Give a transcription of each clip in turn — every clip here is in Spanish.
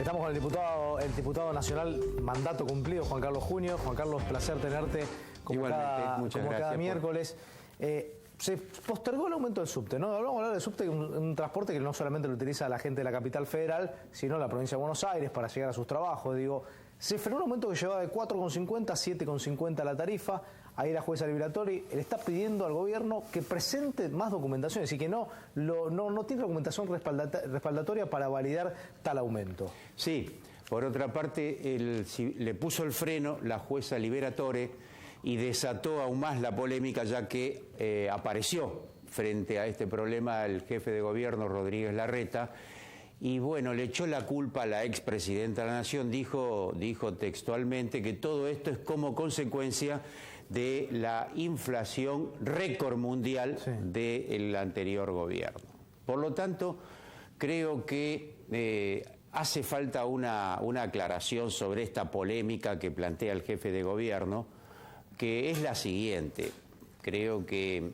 Estamos con el diputado nacional mandato cumplido, Juan Carlos Junio. Juan Carlos, placer tenerte como cada miércoles. Se postergó el aumento del subte, ¿no? Vamos a hablar del subte, un transporte que no solamente lo utiliza la gente de la capital federal, sino la provincia de Buenos Aires para llegar a sus trabajos. Digo, se frenó un aumento que llevaba de 4,50 a 7,50 la tarifa. Ahí la jueza Liberatori le está pidiendo al gobierno que presente más documentación, es decir, que no tiene documentación respaldatoria para validar tal aumento. Sí, por otra parte, le puso el freno la jueza Liberatori y desató aún más la polémica, ya que apareció frente a este problema el jefe de gobierno, Rodríguez Larreta, y bueno, le echó la culpa a la expresidenta de la Nación, dijo textualmente que todo esto es como consecuencia de la inflación récord mundial del anterior gobierno. Por lo tanto, creo que hace falta una aclaración sobre esta polémica que plantea el jefe de gobierno, que es la siguiente. Creo que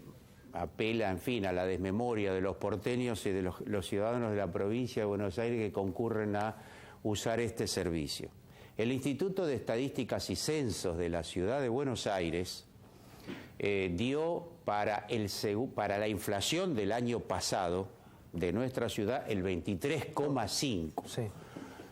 apela, en fin, a la desmemoria de los porteños y de los ciudadanos de la provincia de Buenos Aires que concurren a usar este servicio. El Instituto de Estadísticas y Censos de la Ciudad de Buenos Aires dio para la inflación del año pasado de nuestra ciudad el 23,5%. Sí.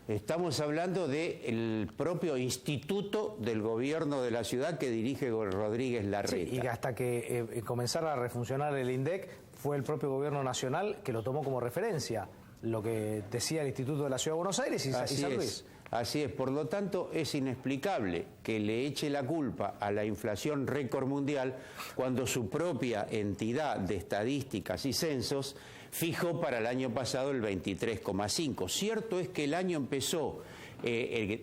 Estamos hablando del propio instituto del gobierno de la ciudad que dirige Rodríguez Larreta. Sí, y hasta que comenzara a refuncionar el INDEC, fue el propio gobierno nacional que lo tomó como referencia, lo que decía el Instituto de la Ciudad de Buenos Aires y San Luis. Así es, por lo tanto es inexplicable que le eche la culpa a la inflación récord mundial cuando su propia entidad de estadísticas y censos fijó para el año pasado el 23,5%. Cierto es que el año empezó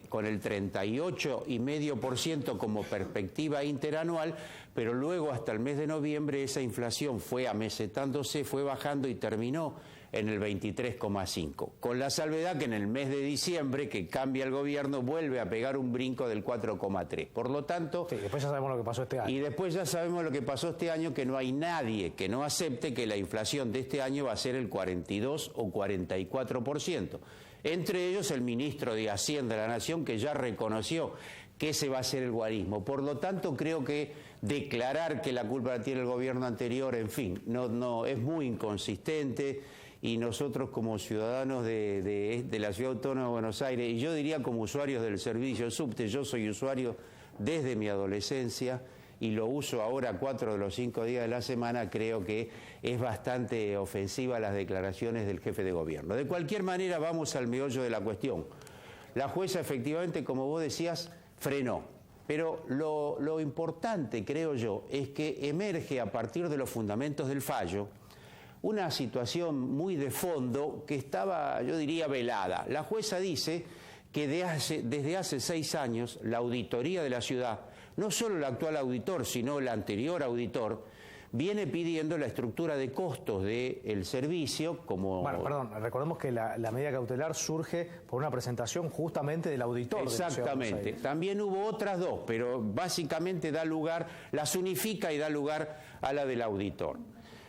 con el 38,5% como perspectiva interanual, pero luego hasta el mes de noviembre esa inflación fue amesetándose, fue bajando y terminó en el 23,5%, con la salvedad que en el mes de diciembre, que cambia el gobierno, vuelve a pegar un brinco del 4,3%. Por lo tanto... Sí, después ya sabemos lo que pasó este año. Y después ya sabemos lo que pasó este año, que no hay nadie que no acepte que la inflación de este año va a ser el 42 o 44%. Entre ellos el ministro de Hacienda de la Nación, que ya reconoció que ese va a ser el guarismo. Por lo tanto, creo que declarar que la culpa la tiene el gobierno anterior, en fin, no es muy inconsistente. Y nosotros como ciudadanos de la Ciudad Autónoma de Buenos Aires, y yo diría como usuarios del servicio subte, yo soy usuario desde mi adolescencia y lo uso ahora 4 de los 5 días de la semana, creo que es bastante ofensiva las declaraciones del jefe de gobierno. De cualquier manera, vamos al meollo de la cuestión. La jueza efectivamente, como vos decías, frenó. Pero lo importante, creo yo, es que emerge a partir de los fundamentos del fallo una situación muy de fondo que estaba, yo diría, velada. La jueza dice que desde hace 6 años la auditoría de la ciudad, no solo el actual auditor, sino el anterior auditor, viene pidiendo la estructura de costos del servicio como... Bueno, perdón, recordemos que la medida cautelar surge por una presentación justamente del auditor. Exactamente. También hubo otras dos, pero básicamente las unifica y da lugar a la del auditor.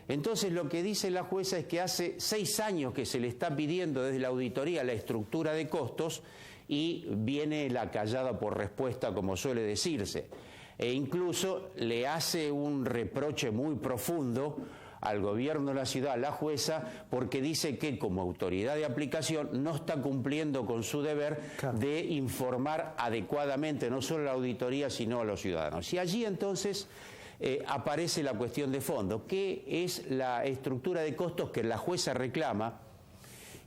Entonces lo que dice la jueza es que hace 6 años que se le está pidiendo desde la auditoría la estructura de costos y viene la callada por respuesta, como suele decirse. E incluso le hace un reproche muy profundo al gobierno de la ciudad, la jueza, porque dice que como autoridad de aplicación no está cumpliendo con su deber de informar adecuadamente no solo a la auditoría sino a los ciudadanos. Y allí entonces... aparece la cuestión de fondo, que es la estructura de costos que la jueza reclama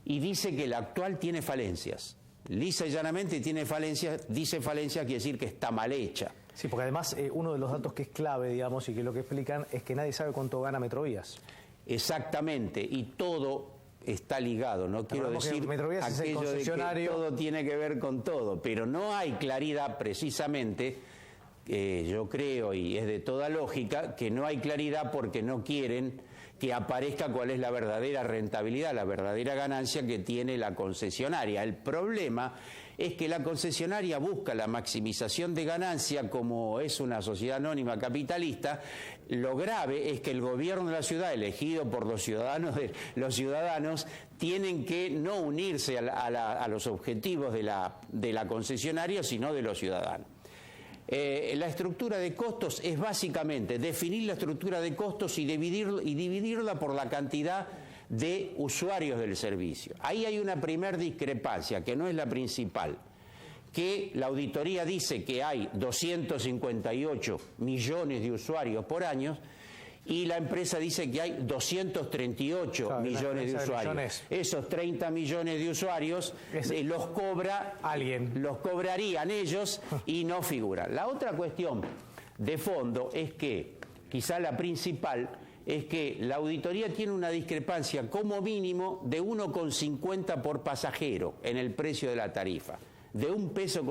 y dice que la actual tiene falencias. Lisa y llanamente tiene falencias, dice falencias quiere decir que está mal hecha. Sí, porque además uno de los datos que es clave, digamos, y que lo que explican es que nadie sabe cuánto gana Metrovías. Exactamente, y todo está ligado, no quiero decir aquello de que todo tiene que ver con todo, pero no hay claridad precisamente. Yo creo, y es de toda lógica, que no hay claridad porque no quieren que aparezca cuál es la verdadera rentabilidad, la verdadera ganancia que tiene la concesionaria. El problema es que la concesionaria busca la maximización de ganancia, como es una sociedad anónima capitalista. Lo grave es que el gobierno de la ciudad, elegido por los ciudadanos tienen que no unirse a los objetivos de la concesionaria, sino de los ciudadanos. La estructura de costos es básicamente definir la estructura de costos y dividirla por la cantidad de usuarios del servicio. Ahí hay una primer discrepancia, que no es la principal, que la auditoría dice que hay 258 millones de usuarios por año, y la empresa dice que hay 238 millones de usuarios. Esos 30 millones de usuarios los cobra alguien. Los cobrarían ellos y no figuran. La otra cuestión de fondo es que, quizá la principal, es que la auditoría tiene una discrepancia como mínimo de 1,50 por pasajero en el precio de la tarifa, de 1,50 pesos.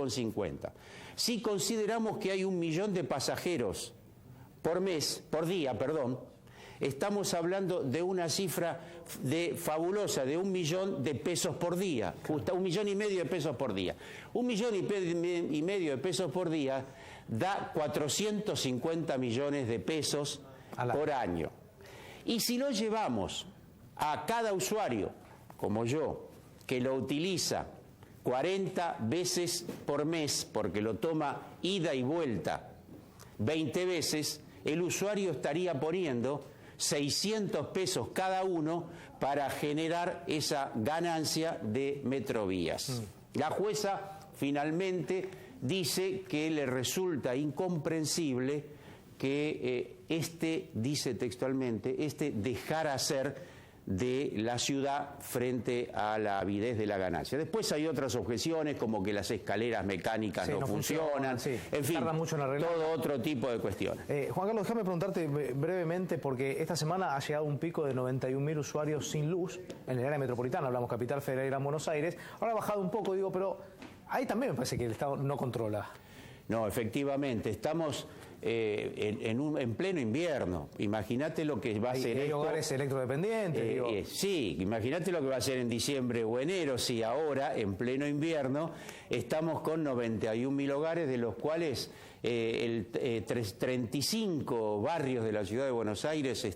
Si consideramos que hay 1 millón de pasajeros por día, estamos hablando de una cifra fabulosa de 1 millón de pesos por día, 1,5 millones de pesos por día. 1,5 millones de pesos por día da 450 millones de pesos por año. Y si lo llevamos a cada usuario, como yo, que lo utiliza 40 veces por mes, porque lo toma ida y vuelta 20 veces, el usuario estaría poniendo 600 pesos cada uno para generar esa ganancia de Metrovías. La jueza finalmente dice que le resulta incomprensible que dice textualmente, dejar hacer de la ciudad frente a la avidez de la ganancia. Después hay otras objeciones, como que las escaleras mecánicas no funcionan, en fin, todo otro tipo de cuestiones. Juan Carlos, déjame preguntarte brevemente, porque esta semana ha llegado un pico de 91.000 usuarios sin luz en el área metropolitana, hablamos Capital Federal y Gran Buenos Aires, ahora ha bajado un poco, pero ahí también me parece que el Estado no controla. No, efectivamente, estamos en pleno invierno. Imagínate lo que va a ser hay hogares electrodependientes. Sí, imagínate lo que va a ser en diciembre o enero, si ahora, en pleno invierno, estamos con 91.000 hogares, de los cuales 35 barrios de la ciudad de Buenos Aires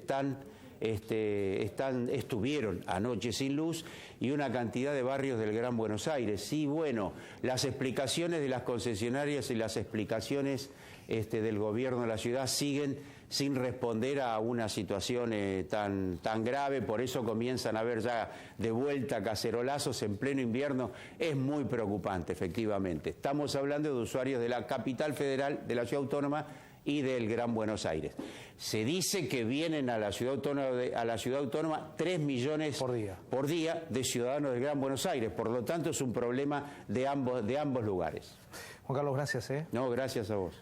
estuvieron anoche sin luz, y una cantidad de barrios del Gran Buenos Aires. Sí, bueno, las explicaciones de las concesionarias y las explicaciones del gobierno de la ciudad siguen sin responder a una situación tan grave. Por eso comienzan a haber ya de vuelta cacerolazos en pleno invierno. Es muy preocupante, efectivamente. Estamos hablando de usuarios de la Capital Federal, de la Ciudad Autónoma y del Gran Buenos Aires. Se dice que vienen a la Ciudad Autónoma 3 millones por día de ciudadanos del Gran Buenos Aires. Por lo tanto, es un problema de ambos lugares. Juan Carlos, gracias. No, gracias a vos.